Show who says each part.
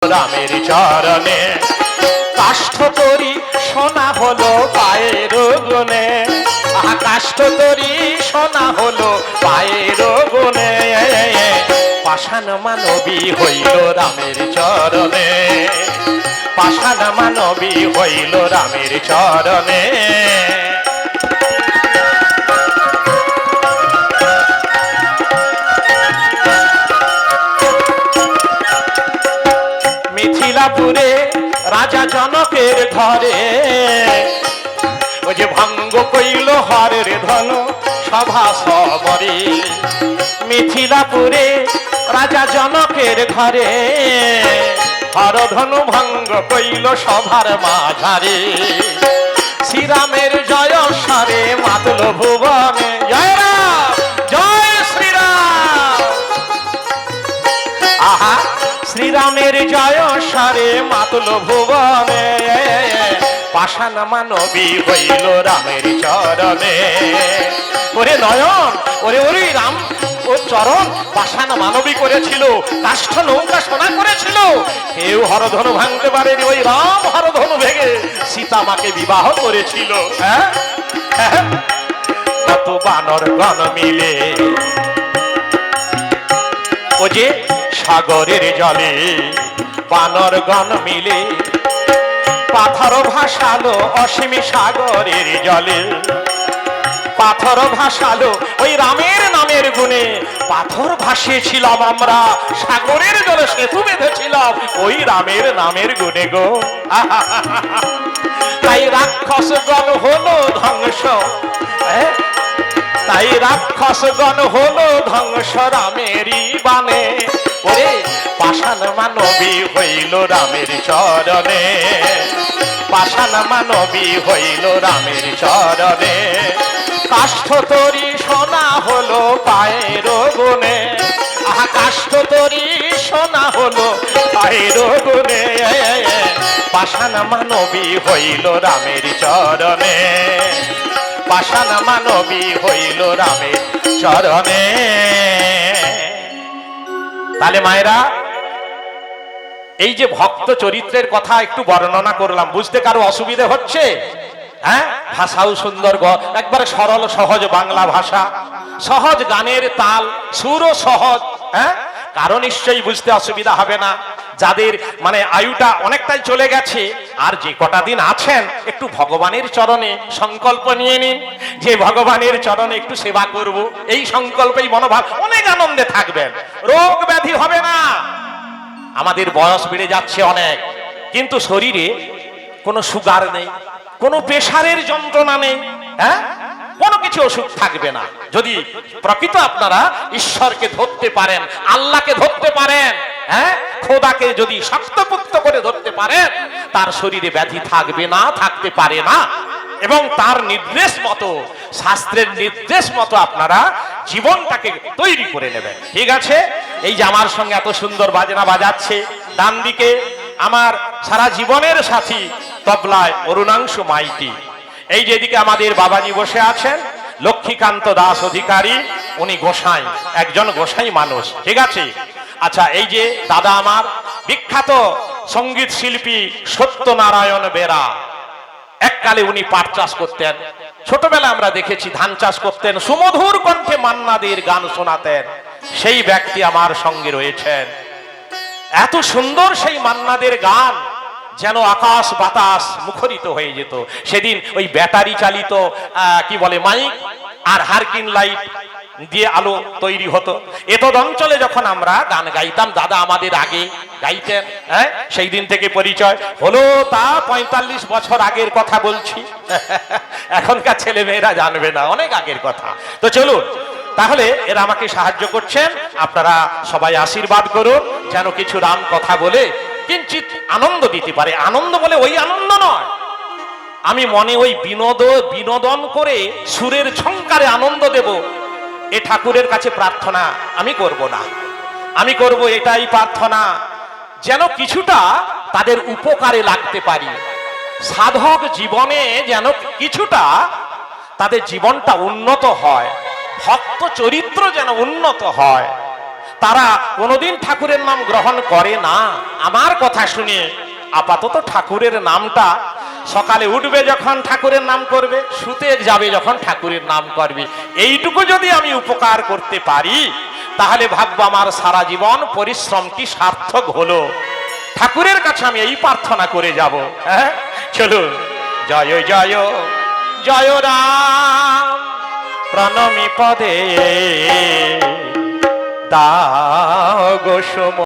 Speaker 1: রামের চরণে কাষ্ঠ তরি সোনা হলো পায়ের গুনে, কাষ্ঠ তরি সোনা হলো পায়ের গুনে, পাষাণ মানবী হইল রামের চরণে, পাষাণ মানবী হইল রামের চরণে। মিথিলাপুরে রাজা জনকের ঘরে ওই যে ভঙ্গ কইল হরের ধন সভা সবরে, মিথিলাপুরে রাজা জনকের ঘরে হরধনু ভঙ্গ কইল সভার মাঝারে, শ্রীরামের জয় সারে মাতল ভুবনে, জয় রাম জয় শ্রীরাম। আহা শ্রীরামের জয় সারে মাতল ভুবনে, পাষাণ মানবী হইল রামের চরণে। ওরে নয়ন, ওরে ওরে রাম ও চরণ পাষাণ মানবী করেছিল, কাষ্ঠ নৌকা সোনা করেছিল, কেউ হরধনু ভাঙতে পারেনি, ওই রাম হরধনু ভেঙে সীতা মাকে বিবাহ করেছিল। কত বানর গণ মিলে ও যে সাগরের জলে, বানর গণ মিলে পাথর ভাসালো অসীম সাগরের জলে, পাথর ভাসালো ওই রামের নামের গুণে, পাথর ভাসিয়েছিলাম আমরা সাগরের জলে, সেতু বেঁধেছিলাম ওই রামের নামের গুণে গো। তাই রাক্ষসগণ হলো ধ্বংস, তাই রাক্ষসগণ হলো ধ্বংস রামেরই বানে, ওরে পাষাণ মানবী হইল রামের চরণে, পাষাণ মানবী হইল রামের চরণে, কাষ্ঠ তরি সোনা হলো পায়ের গুনে, আহা কাষ্ঠ তরি সোনা হলো পায়ের গুনে, পাষাণ মানবী হইল রামের চরণে, পাষাণ মানবী হইল রামের চরণে। তাহলে মায়েরা এই যে ভক্ত চরিত্রের কথা একটু বর্ণনা করলাম, বুঝতে কারো অসুবিধে হচ্ছে? হ্যাঁ, ভাষাও সুন্দর, একবারে সরল সহজ বাংলা ভাষা, সহজ গানের তাল, সুরও সহজ, হ্যাঁ, কারো নিশ্চয়ই বুঝতে অসুবিধা হবে না। যাদের মানে আয়ুটা অনেকটাই চলে গেছে, আর যে কটা দিন আছেন একটু ভগবানের চরণে সংকল্প নিয়ে নিন যে ভগবানের চরণে একটু সেবা করব, এই সংকল্পেই মনোভাব, অনেক আনন্দে থাকবেন, রোগ ব্যাধি হবে না। আমাদের বয়স বেড়ে যাচ্ছে অনেক, কিন্তু শরীরে কোনো সুগার নেই, কোনো প্রেসারের যন্ত্রণা নেই, হ্যাঁ, কোনো কিছু অসুখ থাকবে না। যদি প্রকৃত আপনারা ঈশ্বরকে ধরতে পারেন, আল্লাহকে ধরতে পারেন, হ্যাঁ, খোদাকে যদি শক্তপুক্ত করে ধরতে পারেন, তার শরীরে ব্যাধি থাকবে না, থাকতে পারে না। এবং তার নির্দেশ মতো, শাস্ত্রের নির্দেশ মতো আপনারা জীবনটাকে তৈরি করে নেবেন। ঠিক আছে? এই যে আমার সঙ্গে এত সুন্দর বাজনা বাজাচ্ছে, ডান দিকে আমার সারা জীবনের সাথী তবলায় অরুণাংশু মাইতি, এই যেদিকে আমাদের বাবাজি বসে আছেন লক্ষ্মীকান্ত দাস অধিকারী, উনি গোসাই, একজন গোসাই মানুষ। ঠিক আছে? আচ্ছা, এই যে দাদা আমার বিখ্যাত সঙ্গীত শিল্পী সত্যনারায়ণ বেরা, এককালে উনি পাট চাষ করতেন, ছোটবেলা আমরা দেখেছি ধান চাষ করতেন, সুমধুর কণ্ঠে মান্নাদের গান শোনাতেন, সেই ব্যক্তি আমার সঙ্গে রয়েছেন। এত সুন্দর সেই মান্নাদের গান যেন আকাশ বাতাস মুখরিত হয়ে যেত। সেদিন ওই ব্যাটারি চালিত কি বলে মাইক আর হারকিন লাইট দিয়ে আলো তৈরি হতো। এতদ অঞ্চলে যখন আমরা গান গাইতাম, দাদা আমাদের আগে গাইতেন, হ্যাঁ, সেই দিন থেকে পরিচয় হলো। তা 45 বছর আগের কথা বলছি, এখনকার ছেলে মেয়েরা জানবে না, অনেক আগের কথা। তো চলুন তাহলে, এরা আমাকে সাহায্য করছেন, আপনারা সবাই আশীর্বাদ করুন যেন কিছু রাম কথা বলে কিঞ্চিত আনন্দ দিতে পারে। আনন্দ বলে ওই আনন্দ নয়, আমি মনে ওই বিনোদন করে সুরের ঝংকারে আনন্দ দেব, এ ঠাকুরের কাছে প্রার্থনা আমি করব না। আমি করব এটাই প্রার্থনা যেন কিছুটা তাদের উপকারে লাগতে পারি, সাধক জীবনে যেন কিছুটা তাদের জীবনটা উন্নত হয়, ভক্ত চরিত্র যেন উন্নত হয়। তারা কোনোদিন ঠাকুরের নাম গ্রহণ করে না। আমার কথা শুনে আপাতত ঠাকুরের নামটা, সকালে উঠবে যখন ঠাকুরের নাম করবে, শুতে যাবে যখন ঠাকুরের নাম করবে, এইটুকু যদি আমি উপকার করতে পারি তাহলে ভাববো আমার সারা জীবন পরিশ্রমটি সার্থক হলো। ঠাকুরের কাছে আমি এই প্রার্থনা করে যাব। হ্যাঁ, চলুন। জয় জয় জয় রাম প্রণমী পদে দাও গো সময়।